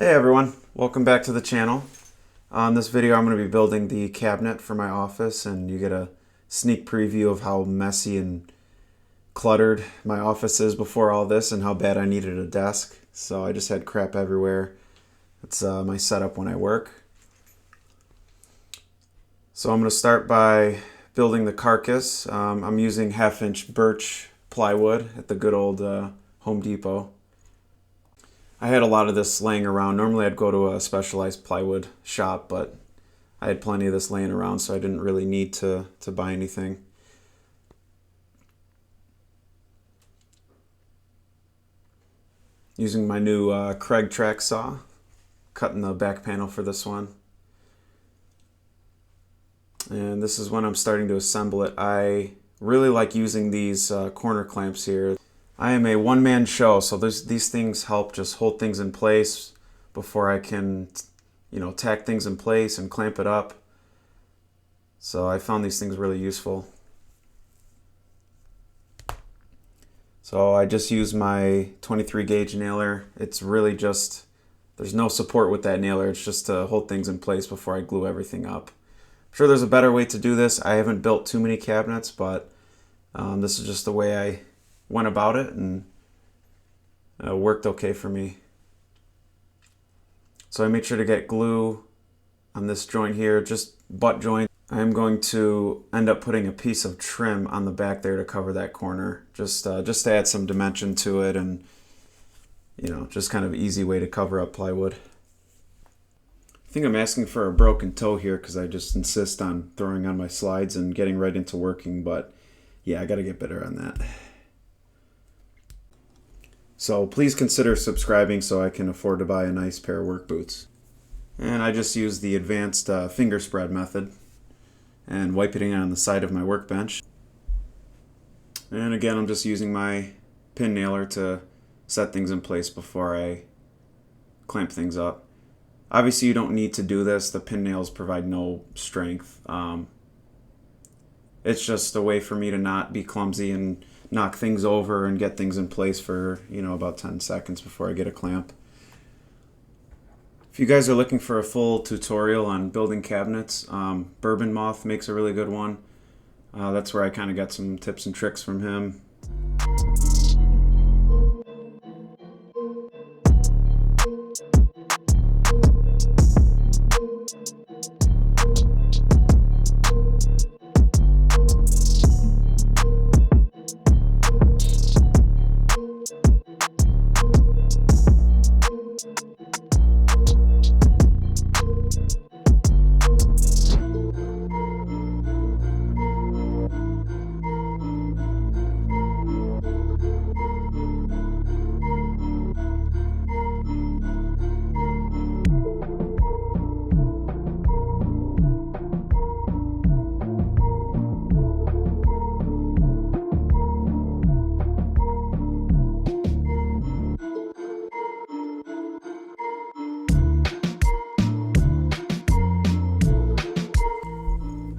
Hey everyone, welcome back to the channel. On this video I'm going to be building the cabinet for my office, and you get a sneak preview of how messy and cluttered my office is before all this and how bad I needed a desk. So I just had crap everywhere. It's my setup when I work. So I'm going to start by building the carcass. I'm using 1/2-inch birch plywood at the good old Home Depot. I had a lot of this laying around. Normally I'd go to a specialized plywood shop, but I had plenty of this laying around, so I didn't really need to buy anything. Using my new Kreg track saw, cutting the back panel for this one. And this is when I'm starting to assemble it. I really like using these corner clamps here. I am a one-man show, so these things help just hold things in place before I can, tack things in place and clamp it up. So I found these things really useful. So I just use my 23 gauge nailer. It's really just, there's no support with that nailer. It's just to hold things in place before I glue everything up. I'm sure there's a better way to do this. I haven't built too many cabinets, but this is just the way I went about it, and it worked okay for me. So I made sure to get glue on this joint here, just butt joint. I am going to end up putting a piece of trim on the back there to cover that corner, just to add some dimension to it, and just kind of easy way to cover up plywood. I think I'm asking for a broken toe here because I just insist on throwing on my slides and getting right into working, but yeah, I gotta get better on that. So please consider subscribing so I can afford to buy a nice pair of work boots. And I just use the advanced finger spread method and wiping it on the side of my workbench. And again, I'm just using my pin nailer to set things in place before I clamp things up. Obviously you don't need to do this. The pin nails provide no strength. It's just a way for me to not be clumsy and knock things over and get things in place for, about 10 seconds before I get a clamp. If you guys are looking for a full tutorial on building cabinets, Bourbon Moth makes a really good one. That's where I kind of got some tips and tricks from him.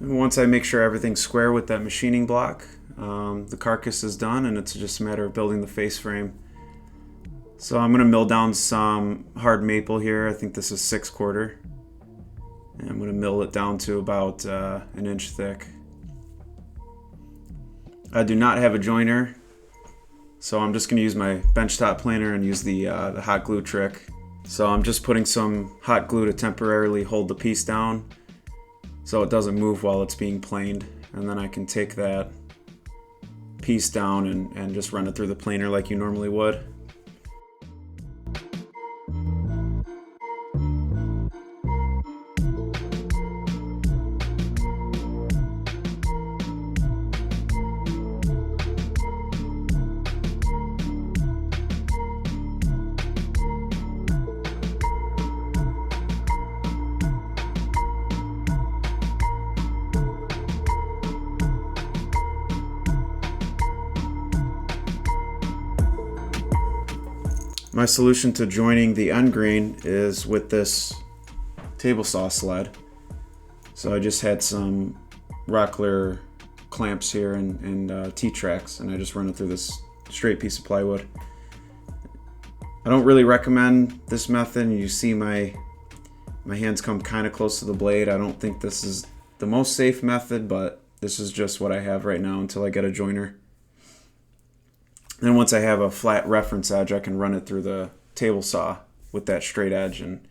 Once I make sure everything's square with that machining block, the carcass is done, and it's just a matter of building the face frame. So I'm going to mill down some hard maple here. I think this is 6/4. And I'm going to mill it down to about 1 inch thick. I do not have a joiner, so I'm just going to use my benchtop planer and use the hot glue trick. So I'm just putting some hot glue to temporarily hold the piece down so it doesn't move while it's being planed, and then I can take that piece down and just run it through the planer like you normally would. My solution to joining the end grain is with this table saw sled. So I just had some Rockler clamps here and T-tracks, and I just run it through this straight piece of plywood. I don't really recommend this method. You see my hands come kind of close to the blade. I don't think this is the most safe method, but this is just what I have right now until I get a joiner. Then once I have a flat reference edge, I can run it through the table saw with that straight edge, and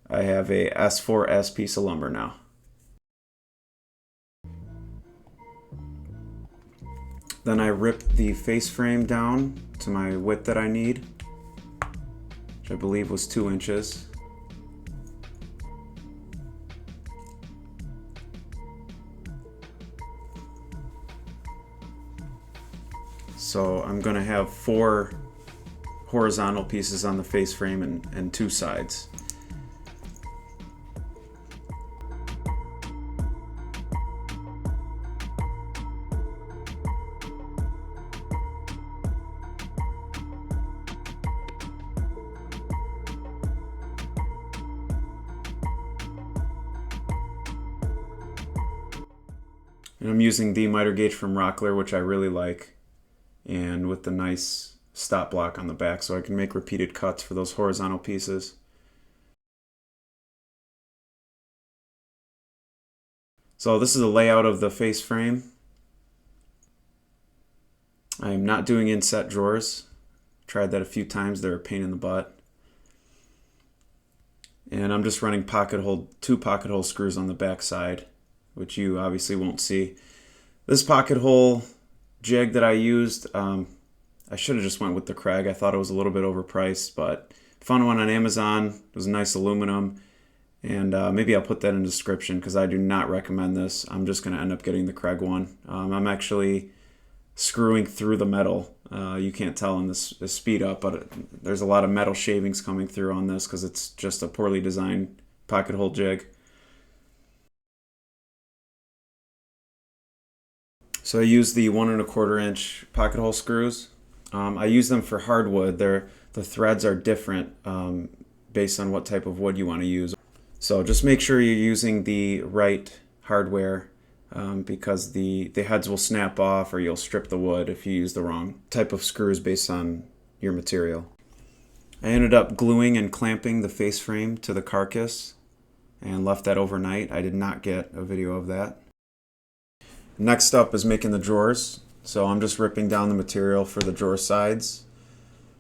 I have a S4S piece of lumber now. Then I rip the face frame down to my width that I need, which I believe was 2 inches. So I'm going to have 4 horizontal pieces on the face frame and 2 sides. And I'm using the miter gauge from Rockler, which I really like, and with the nice stop block on the back so I can make repeated cuts for those horizontal pieces. So this is a layout of the face frame. I am not doing inset drawers. Tried that a few times, they're a pain in the butt. And I'm just running 2 pocket hole screws on the back side, which you obviously won't see. This pocket hole jig that I used, I should have just went with the Kreg. I thought it was a little bit overpriced, but found one on Amazon. It was nice aluminum, and maybe I'll put that in the description because I do not recommend this. I'm just going to end up getting the Kreg one. I'm actually screwing through the metal. You can't tell in this speed up, but there's a lot of metal shavings coming through on this because it's just a poorly designed pocket hole jig. So I use the 1 1/4 inch pocket hole screws. I use them for hardwood. The threads are different based on what type of wood you want to use. So just make sure you're using the right hardware because the heads will snap off or you'll strip the wood if you use the wrong type of screws based on your material. I ended up gluing and clamping the face frame to the carcass and left that overnight. I did not get a video of that. Next up is making the drawers. So I'm just ripping down the material for the drawer sides.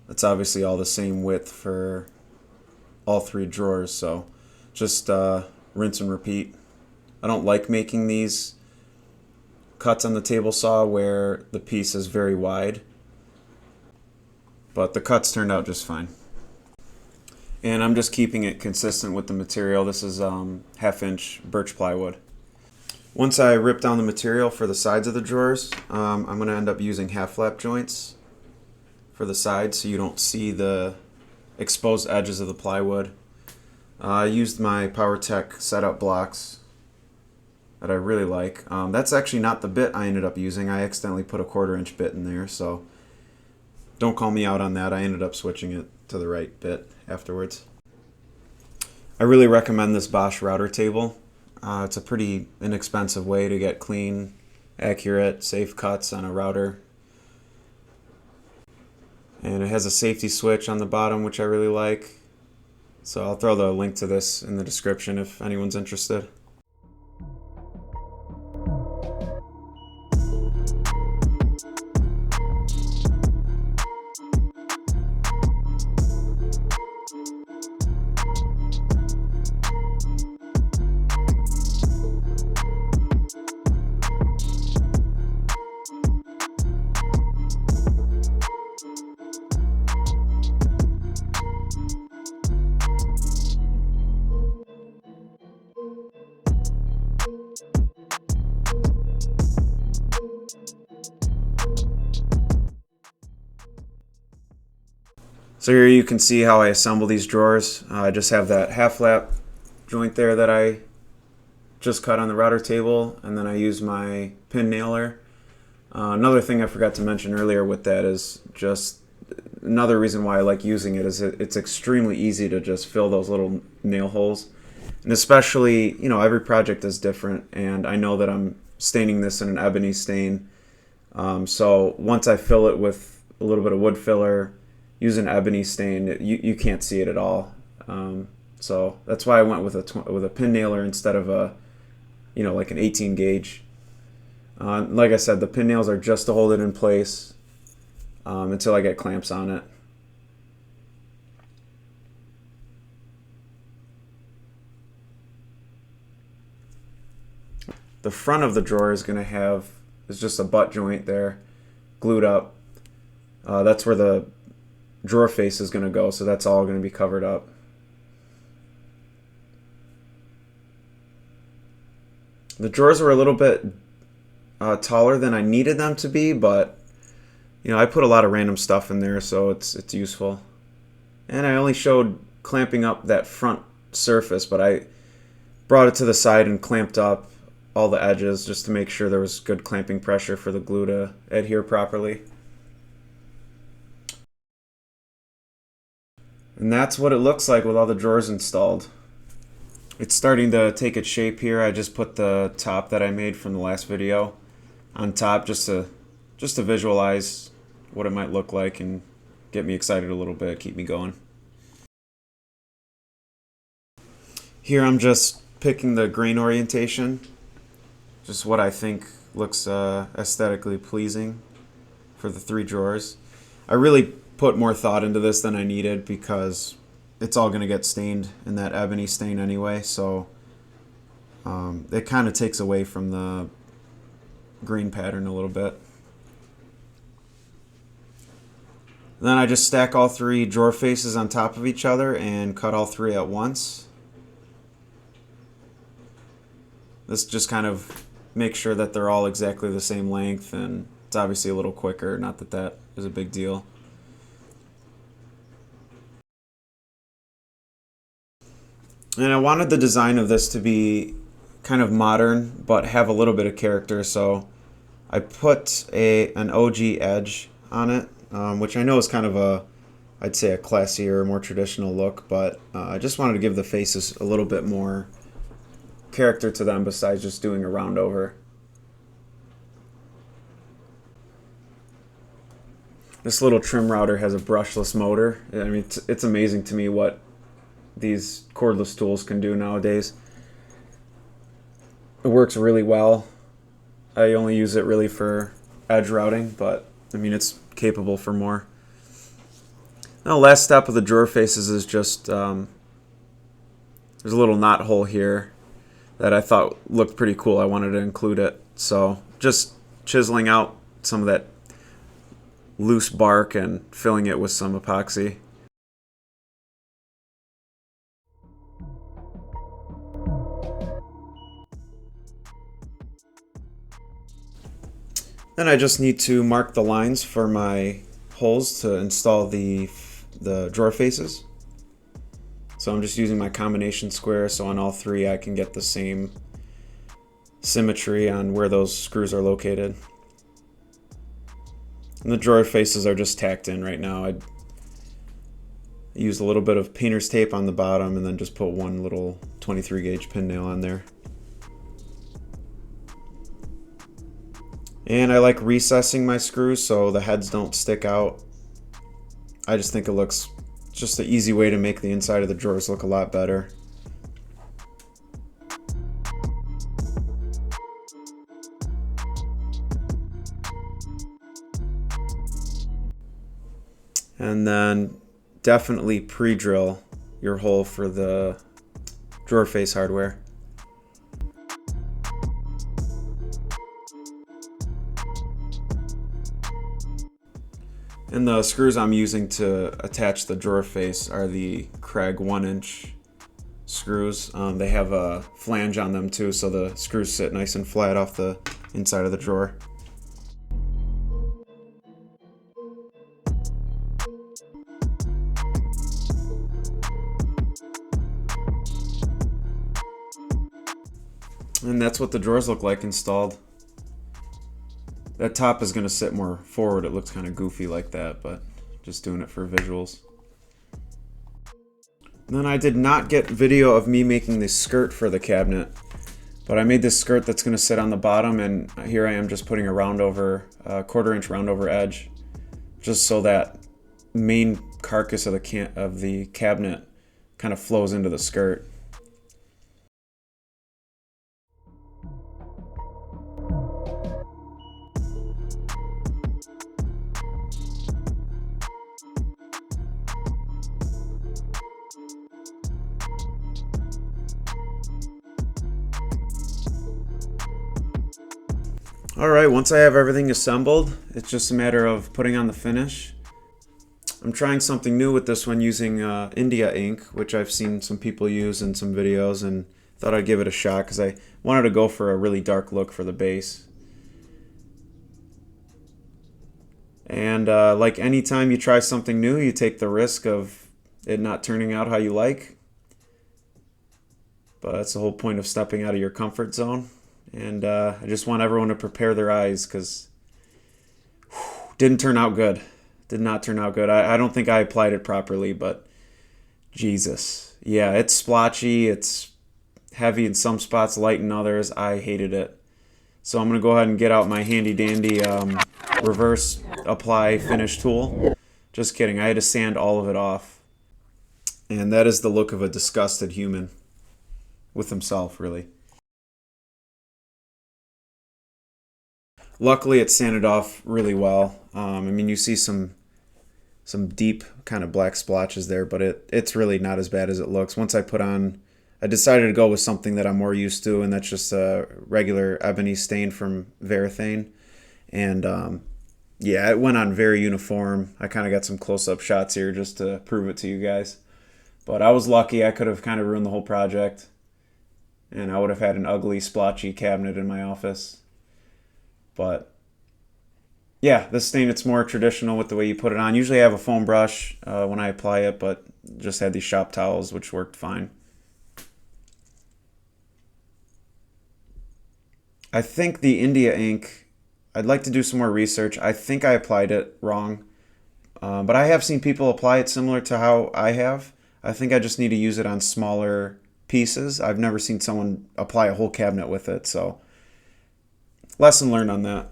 That's obviously all the same width for all 3 drawers, so just rinse and repeat. I don't like making these cuts on the table saw where the piece is very wide, but the cuts turned out just fine. And I'm just keeping it consistent with the material. This is 1/2 inch birch plywood. Once I rip down the material for the sides of the drawers, I'm going to end up using half flap joints for the sides so you don't see the exposed edges of the plywood. I used my PowerTech setup blocks that I really like. That's actually not the bit I ended up using. I accidentally put a 1/4 inch bit in there, so don't call me out on that. I ended up switching it to the right bit afterwards. I really recommend this Bosch router table. It's a pretty inexpensive way to get clean, accurate, safe cuts on a router. And it has a safety switch on the bottom, which I really like. So I'll throw the link to this in the description if anyone's interested. So here you can see how I assemble these drawers. I just have that half lap joint there that I just cut on the router table, and then I use my pin nailer. Another thing I forgot to mention earlier with that is just another reason why I like using it is it's extremely easy to just fill those little nail holes. And especially, you know, every project is different, and I know that I'm staining this in an ebony stain. So once I fill it with a little bit of wood filler, use an ebony stain, you can't see it at all. So that's why I went with a pin nailer instead of a, like an 18 gauge. Like I said, the pin nails are just to hold it in place until I get clamps on it. The front of the drawer is just a butt joint there, glued up. That's where the drawer face is going to go, so that's all going to be covered up. The drawers were a little bit taller than I needed them to be, but I put a lot of random stuff in there, so it's useful. And I only showed clamping up that front surface, but I brought it to the side and clamped up all the edges just to make sure there was good clamping pressure for the glue to adhere properly. And that's what it looks like with all the drawers installed. It's starting to take its shape here. I just put the top that I made from the last video on top just to visualize what it might look like and get me excited a little bit, keep me going. Here I'm just picking the grain orientation, just what I think looks aesthetically pleasing for the 3 drawers. I really put more thought into this than I needed because it's all going to get stained in that ebony stain anyway, so it kind of takes away from the green pattern a little bit. Then I just stack all 3 drawer faces on top of each other and cut all 3 at once. This just kind of makes sure that they're all exactly the same length, and it's obviously a little quicker, not that that is a big deal. And I wanted the design of this to be kind of modern, but have a little bit of character, so I put an OG edge on it, which I know is kind of I'd say a classier, more traditional look, but I just wanted to give the faces a little bit more character to them besides just doing a round over. This little trim router has a brushless motor. I mean, it's amazing to me what these cordless tools can do nowadays. It works really well. I only use it really for edge routing, but I mean it's capable for more. Now, the last step of the drawer faces is just there's a little knot hole here that I thought looked pretty cool. I wanted to include it, so just chiseling out some of that loose bark and filling it with some epoxy. Then I just need to mark the lines for my holes to install the drawer faces. So I'm just using my combination square, so on all 3 I can get the same symmetry on where those screws are located. And the drawer faces are just tacked in right now. I used a little bit of painter's tape on the bottom and then just put one little 23 gauge pin nail on there. And I like recessing my screws so the heads don't stick out. I just think it looks just an easy way to make the inside of the drawers look a lot better. And then definitely pre-drill your hole for the drawer face hardware. And the screws I'm using to attach the drawer face are the Kreg 1-inch screws. They have a flange on them too, so the screws sit nice and flat off the inside of the drawer. And that's what the drawers look like installed. That top is going to sit more forward. It looks kind of goofy like that, but just doing it for visuals. And then I did not get video of me making this skirt for the cabinet, but I made this skirt that's going to sit on the bottom, and here I am just putting a 1/4 inch round over edge, just so that main carcass of the cabinet kind of flows into the skirt. Alright, once I have everything assembled, it's just a matter of putting on the finish. I'm trying something new with this one using India ink, which I've seen some people use in some videos, and thought I'd give it a shot because I wanted to go for a really dark look for the base. And like any time you try something new, you take the risk of it not turning out how you like. But that's the whole point of stepping out of your comfort zone. And I just want everyone to prepare their eyes because didn't turn out good. Did not turn out good. I don't think I applied it properly, but Jesus. Yeah, it's splotchy. It's heavy in some spots, light in others. I hated it. So I'm going to go ahead and get out my handy dandy reverse apply finish tool. Just kidding. I had to sand all of it off. And that is the look of a disgusted human with himself, really. Luckily, it sanded off really well. I mean, you see some deep kind of black splotches there, but it's really not as bad as it looks. Once I decided to go with something that I'm more used to, and that's just a regular ebony stain from Varathane. And yeah, it went on very uniform. I kind of got some close-up shots here just to prove it to you guys. But I was lucky. I could have kind of ruined the whole project, and I would have had an ugly, splotchy cabinet in my office. But yeah, this stain, it's more traditional with the way you put it on. Usually I have a foam brush when I apply it, but just had these shop towels, which worked fine. I think the India ink, I'd like to do some more research. I think I applied it wrong, but I have seen people apply it similar to how I have. I think I just need to use it on smaller pieces. I've never seen someone apply a whole cabinet with it, so lesson learned on that.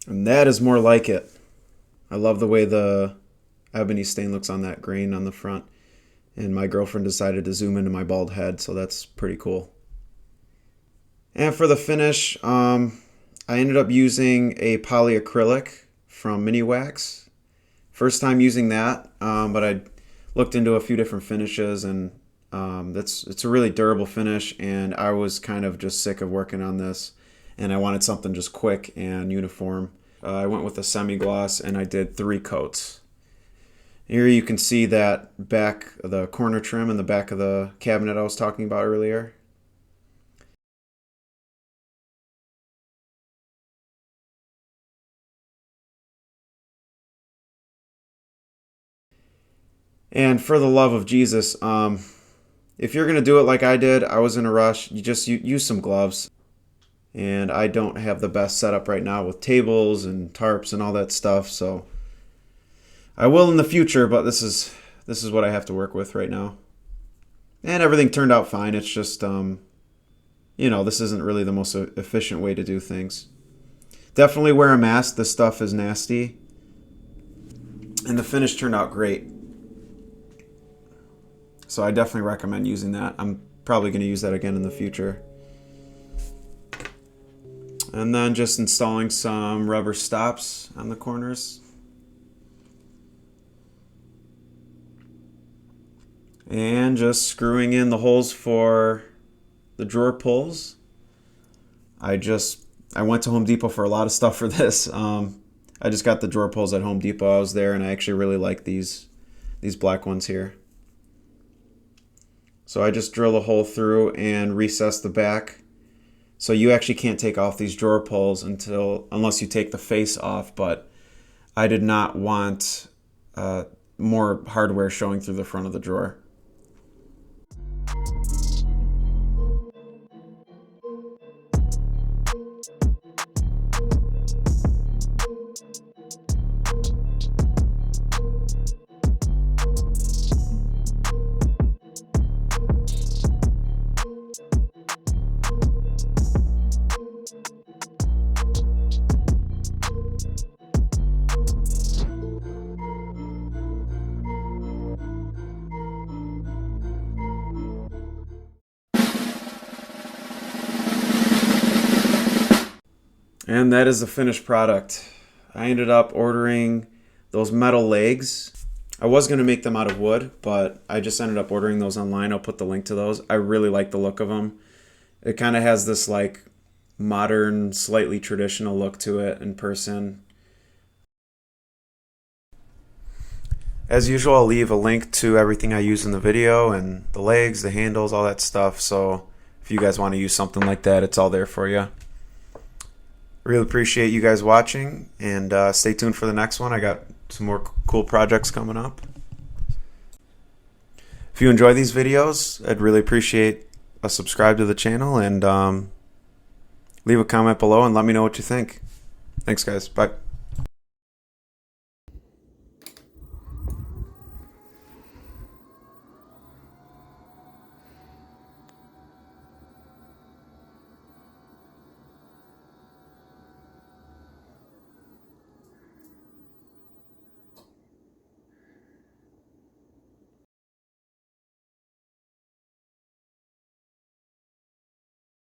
And that is more like it. I love the way the ebony stain looks on that grain on the front. And my girlfriend decided to zoom into my bald head, so that's pretty cool. And for the finish, I ended up using a polyacrylic from Mini Wax. First time using that, but I looked into a few different finishes, and it's a really durable finish, and I was kind of just sick of working on this, and I wanted something just quick and uniform. I went with a semi-gloss, and I did 3 coats. Here you can see that back of the corner trim in the back of the cabinet I was talking about earlier. And for the love of Jesus, if you're going to do it like I did, I was in a rush, you just use some gloves. And I don't have the best setup right now with tables and tarps and all that stuff, so I will in the future, but this is what I have to work with right now. And everything turned out fine. It's just, this isn't really the most efficient way to do things. Definitely wear a mask. This stuff is nasty. And the finish turned out great. So I definitely recommend using that. I'm probably going to use that again in the future. And then just installing some rubber stops on the corners. And just screwing in the holes for the drawer pulls. I went to Home Depot for a lot of stuff for this. I just got the drawer pulls at Home Depot. I was there, and I actually really like these black ones here. So I just drill a hole through and recess the back. So you actually can't take off these drawer pulls unless you take the face off, but I did not want more hardware showing through the front of the drawer. And that is the finished product. I ended up ordering those metal legs. I was going to make them out of wood, but I just ended up ordering those online. I'll put the link to those. I really like the look of them. It kind of has this like modern, slightly traditional look to it in person. As usual, I'll leave a link to everything I use in the video and the legs, the handles, all that stuff. So if you guys want to use something like that, it's all there for you. Really appreciate you guys watching, and stay tuned for the next one. I got some more cool projects coming up. If you enjoy these videos, I'd really appreciate a subscribe to the channel, and leave a comment below and let me know what you think. Thanks, guys. Bye.